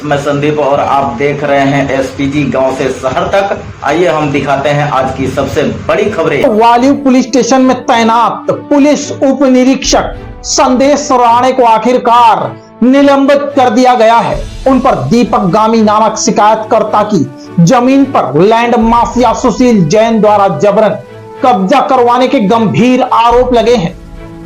मैं संदीप और आप देख रहे हैं एसपीजी गांव से शहर तक। आइए हम दिखाते हैं आज की सबसे बड़ी खबरें। वालिव पुलिस स्टेशन में तैनात पुलिस उप निरीक्षक संदेश राणे को आखिरकार निलंबित कर दिया गया है। उन पर दीपक गामी नामक शिकायतकर्ता की जमीन पर लैंड माफिया सुशील जैन द्वारा जबरन कब्जा करवाने के गंभीर आरोप लगे हैं।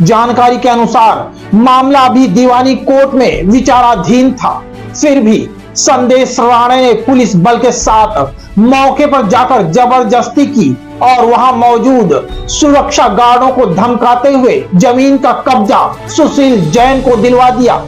जानकारी के अनुसार मामला अभी दीवानी कोर्ट में विचाराधीन था, फिर भी संदेश राणे ने पुलिस बल के साथ मौके पर जाकर जबरदस्ती की और वहां मौजूद सुरक्षा गार्डों को धमकाते हुए जमीन का कब्जा सुशील जैन को दिलवा दिया।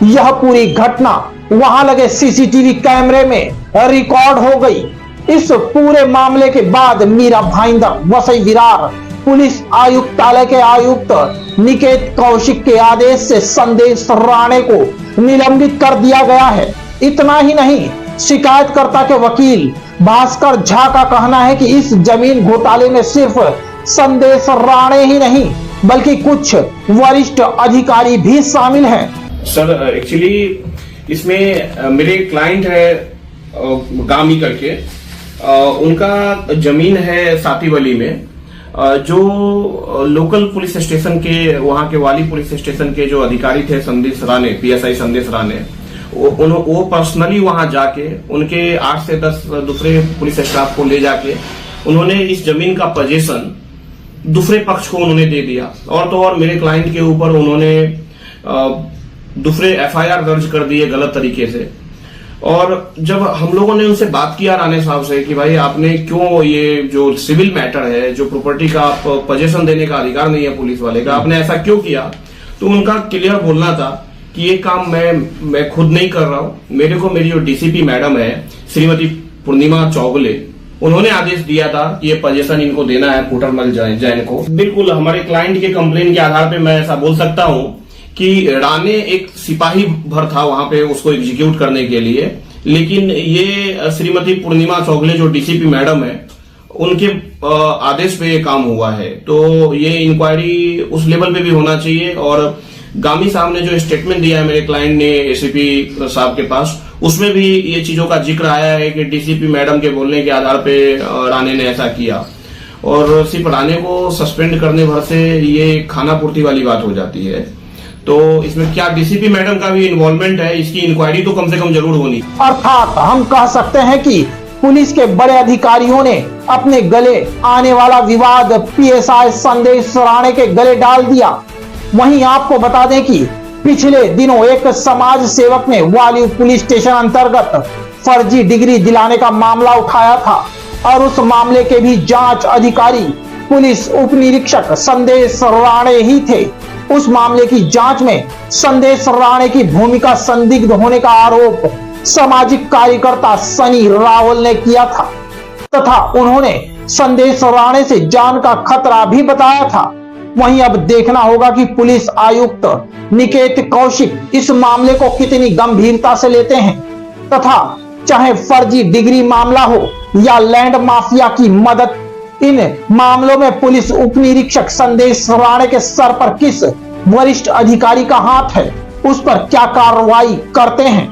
यह पूरी घटना वहां लगे सीसीटीवी कैमरे में रिकॉर्ड हो गई। इस पूरे मामले के बाद मीरा भाईंदर वसई विरार पुलिस आयुक्तालय के आयुक्त निकेत कौशिक के आदेश से संदेश राणे को निलंबित कर दिया गया है। इतना ही नहीं, शिकायतकर्ता के वकील भास्कर झा का कहना है कि इस जमीन घोटाले में सिर्फ संदेश राणे ही नहीं बल्कि कुछ वरिष्ठ अधिकारी भी शामिल हैं। सर एक्चुअली इसमें मेरे क्लाइंट है गामी करके, उनका जमीन है सातीवली में। जो लोकल पुलिस स्टेशन के वहां के वाली पुलिस स्टेशन के जो अधिकारी थे संदेश राणे, पीएसआई संदेश राणे, वो पर्सनली वहां जाके उनके 8 से 10 दूसरे पुलिस स्टाफ को ले जाके उन्होंने इस जमीन का पोजीशन दूसरे पक्ष को उन्होंने दे दिया। और तो और मेरे क्लाइंट के ऊपर उन्होंने दूसरे एफआईआर दर्ज कर दिए गलत तरीके से। और जब हम लोगों ने उनसे बात किया राणे साहब से कि भाई आपने क्यों, ये जो सिविल मैटर है, जो प्रॉपर्टी का आप पोजीशन देने का अधिकार नहीं है पुलिस वाले का, आपने ऐसा क्यों किया? तो उनका क्लियर बोलना था कि ये काम मैं खुद नहीं कर रहा हूं, मेरे को मेरी जो डीसीपी मैडम है श्रीमती पूर्णिमा चौगले, उन्होंने आदेश दिया था कि ये पोजीशन इनको देना है फूटरमल जैन को। बिल्कुल हमारे क्लाइंट के कंप्लेन के आधार पर मैं ऐसा बोल सकता हूं कि राणे एक सिपाही भर था वहां पे उसको एग्जीक्यूट करने के लिए, लेकिन ये श्रीमती पूर्णिमा चौगले जो डीसीपी मैडम है उनके आदेश पे ये काम हुआ है। तो ये इंक्वायरी उस लेवल पे भी होना चाहिए। और गामी साहब ने जो स्टेटमेंट दिया है मेरे क्लाइंट ने एसीपी साहब के पास, उसमें भी ये चीजों का जिक्र आया है कि डीसीपी मैडम के बोलने के आधार पे राणे ने ऐसा किया। और सिर्फ राणे को सस्पेंड करने भर से ये खाना पूर्ति वाली बात हो जाती है। तो इसमें क्या डीसीपी मैडम का भी इन्वॉल्वमेंट है, इसकी इंक्वायरी तो कम से कम जरूर होनी। अर्थात हम कह सकते हैं कि पुलिस के बड़े अधिकारियों ने अपने गले आने वाला विवाद पीएसआई संदेश राणे के गले डाल दिया। वहीं आपको बता दें कि पिछले दिनों एक समाज सेवक ने वालिव पुलिस स्टेशन अंतर्गत फर्जी डिग्री दिलाने का मामला उठाया था और उस मामले के भी जांच अधिकारी पुलिस उप निरीक्षक संदेश राणे ही थे। उस मामले की जांच में संदेश राणे की भूमिका संदिग्ध होने का आरोप सामाजिक कार्यकर्ता सनी रावल ने किया था तथा उन्होंने संदेश राणे से जान का खतरा भी बताया था। वहीं अब देखना होगा कि पुलिस आयुक्त निकेत कौशिक इस मामले को कितनी गंभीरता से लेते हैं तथा चाहे फर्जी डिग्री मामला हो या लैंड माफिया की मदद, इन मामलों में पुलिस उप निरीक्षक संदेश राणे के सर पर किस वरिष्ठ अधिकारी का हाथ है, उस पर क्या कार्रवाई करते हैं।